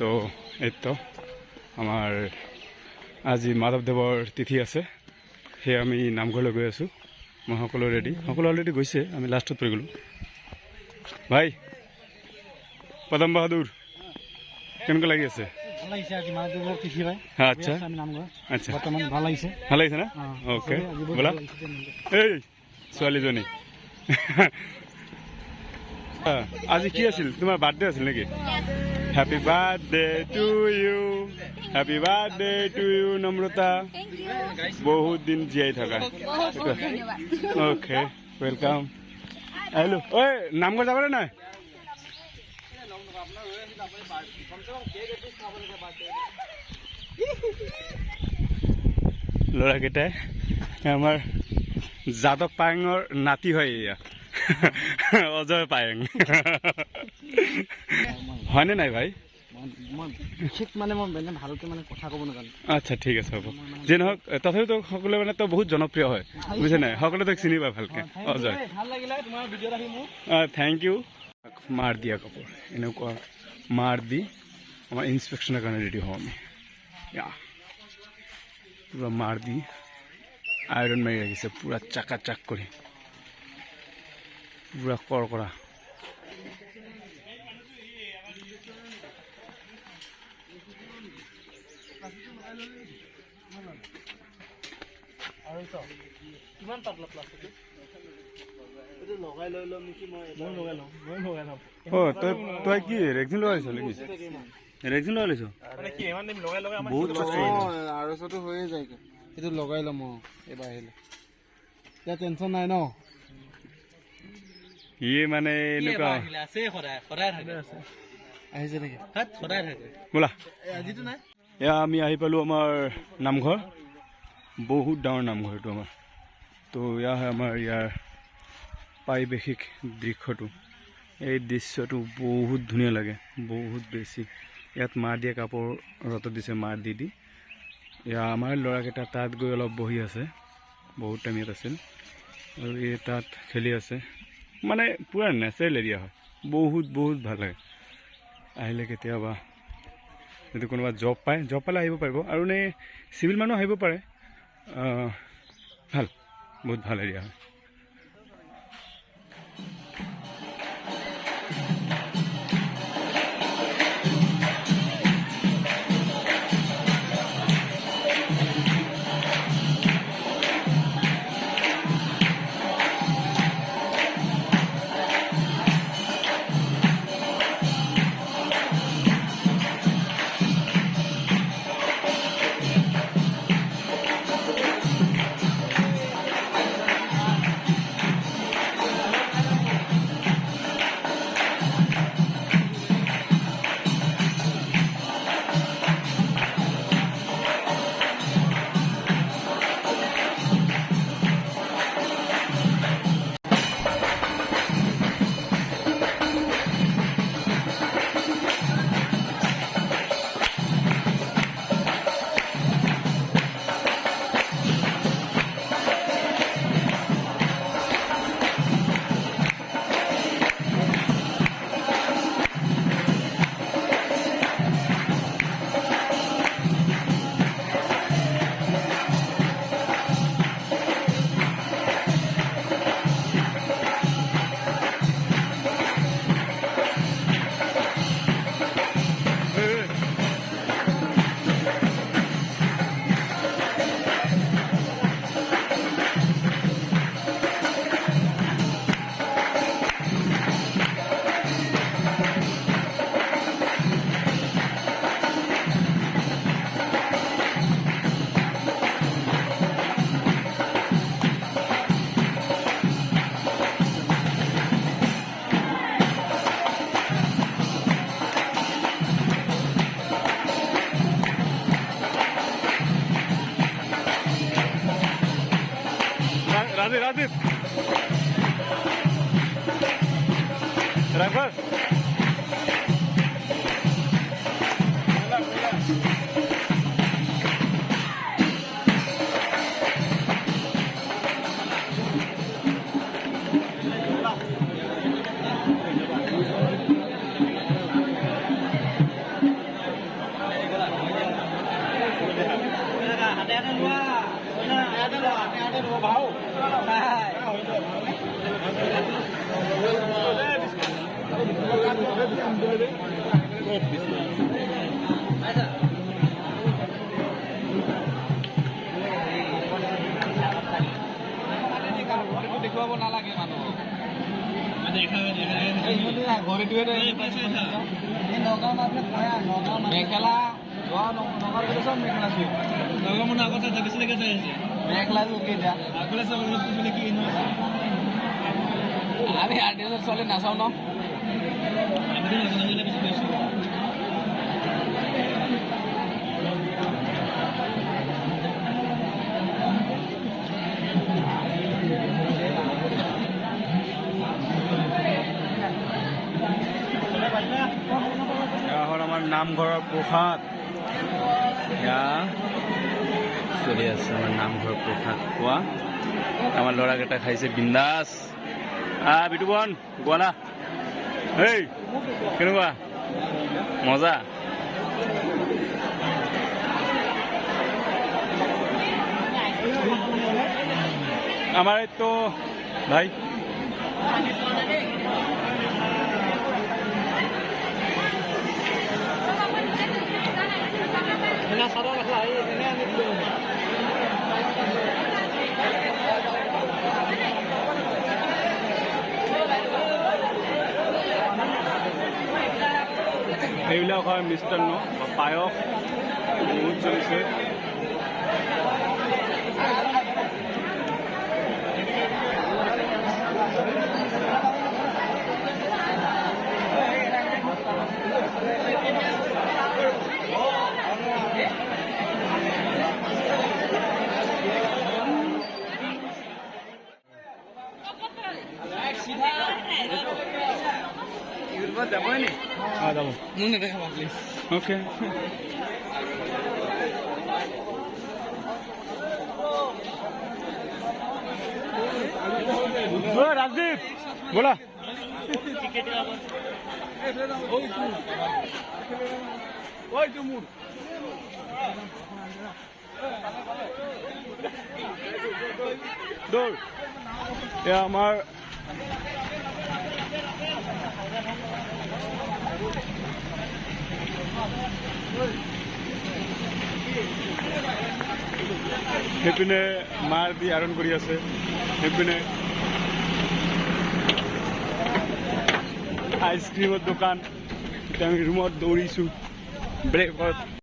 তো এই তো আমাৰ আজি মাধৱদেৱৰ তিথি আছে, সেয়ে আমি নামঘৰলৈ গৈ আছোঁ। মই সকলো অলৰেডি গৈছে, আমি লাষ্টত পৰি গ'লোঁ। ভাই পদম বাহাদুৰ কেনেকুৱা লাগি আছে? আচ্ছা আচ্ছা, ভাল লাগিছে না? অ'কে, ব'লা। এই ছোৱালীজনী আজি কি আছিল? তোমাৰ বাৰ্থডে আছিল নেকি? Happy birthday to you, happy birthday to you Namrata, বহুত দিন জীয়াই থাকা। Okay, welcome. আহিলোঁ। ঐ নামঘৰ যাবনে নাই? ল'ৰাকেইটাই আমাৰ যাদৱ পায়েঙৰ নাতি হয়, এয়া অজয় পায়েং। হয়নে নাই ভাই? আচ্ছা ঠিক আছে, হ'ব। যি নহওক তথাপিতো সকলোৱে মানে তো বহুত জনপ্ৰিয় হয়, বুজিছে নাই? সকলোৱে তোক চিনি পায় ভালকে। Ajay, thank you. মাৰ দিয়া কাপোৰ, এনেকুৱা মাৰ দি আমাৰ ইনস্পেকশ্যনৰ কাৰণে ৰেডি হওঁ আমি। পুৰা মাৰ দি আইৰণ মাৰি ৰাখিছে, পুৰা চাকা চাক কৰি, পুৰা কৰকৰা। তই কি ৰেক্সিন লগাইছ নেকি? ৰেক্সিন লগাই লৈছ? বহুত আঢ়ৈশটো হৈয়ে যায়, সেইটো লগাই ল'ম এইবাৰ আহিলে। এতিয়া টেনশ্যন নাই ন? ইয়ে মানে এনেকুৱা আহিছে নেকি? বোলা, এয়া আমি আহি পালোঁ আমাৰ নামঘৰ। বহুত ডাঙৰ নামঘৰ এইটো আমাৰ। তো এয়া হয় আমাৰ ইয়াৰ পাৰিৱেশিক দৃশ্যটো। এই দৃশ্যটো বহুত ধুনীয়া লাগে, বহুত বেছি। ইয়াত মাৰ দিয়া কাপোৰ ৰ'দত দিছে, মাৰ দি দি। এয়া আমাৰ ল'ৰাকেইটা তাত গৈ অলপ বহি আছে, বহুত টাইম ইয়াত আছিল, আৰু এই তাত খেলি আছে। মানে পূৰা নেচাৰেল এৰিয়া হয়, বহুত ভাল লাগে। আহিলে কেতিয়াবা যদি কোনোবা জব পালে আহিব পাৰিব, আৰু নে চিভিল মানুহ আহিব পাৰে। ভাল, বহুত ভাল এৰিয়া হয়। Radit. Driver. দেখুৱাব নালাগে মানুহ মেখেলা আমি আৰ্টিষ্টৰ চলে নাচাওঁ ন আমাৰ নামঘৰৰ প্ৰসাদ চলি আছে আমাৰ নামঘৰৰ প্ৰসাদ খোৱা আমাৰ ল'ৰাকেইটা খাইছে বিন্দাছ বিটু বন গোৱালা এই কেনেকুৱা মজা আমাৰ তো ভাই এইবিলাক হয় মিষ্টান্ন পায়স বহুত চলিছে যাবই নি যাব মোক নেদেখাবা প্লিজ ওকে রাজদীপ বলা দৌড় আমার সেইপিনে মাৰ দি আৰণ কৰি আছে সেইপিনে আইচক্ৰীমৰ দোকান এতিয়া আমি ৰুমত দৌৰিছোঁ ব্ৰেকত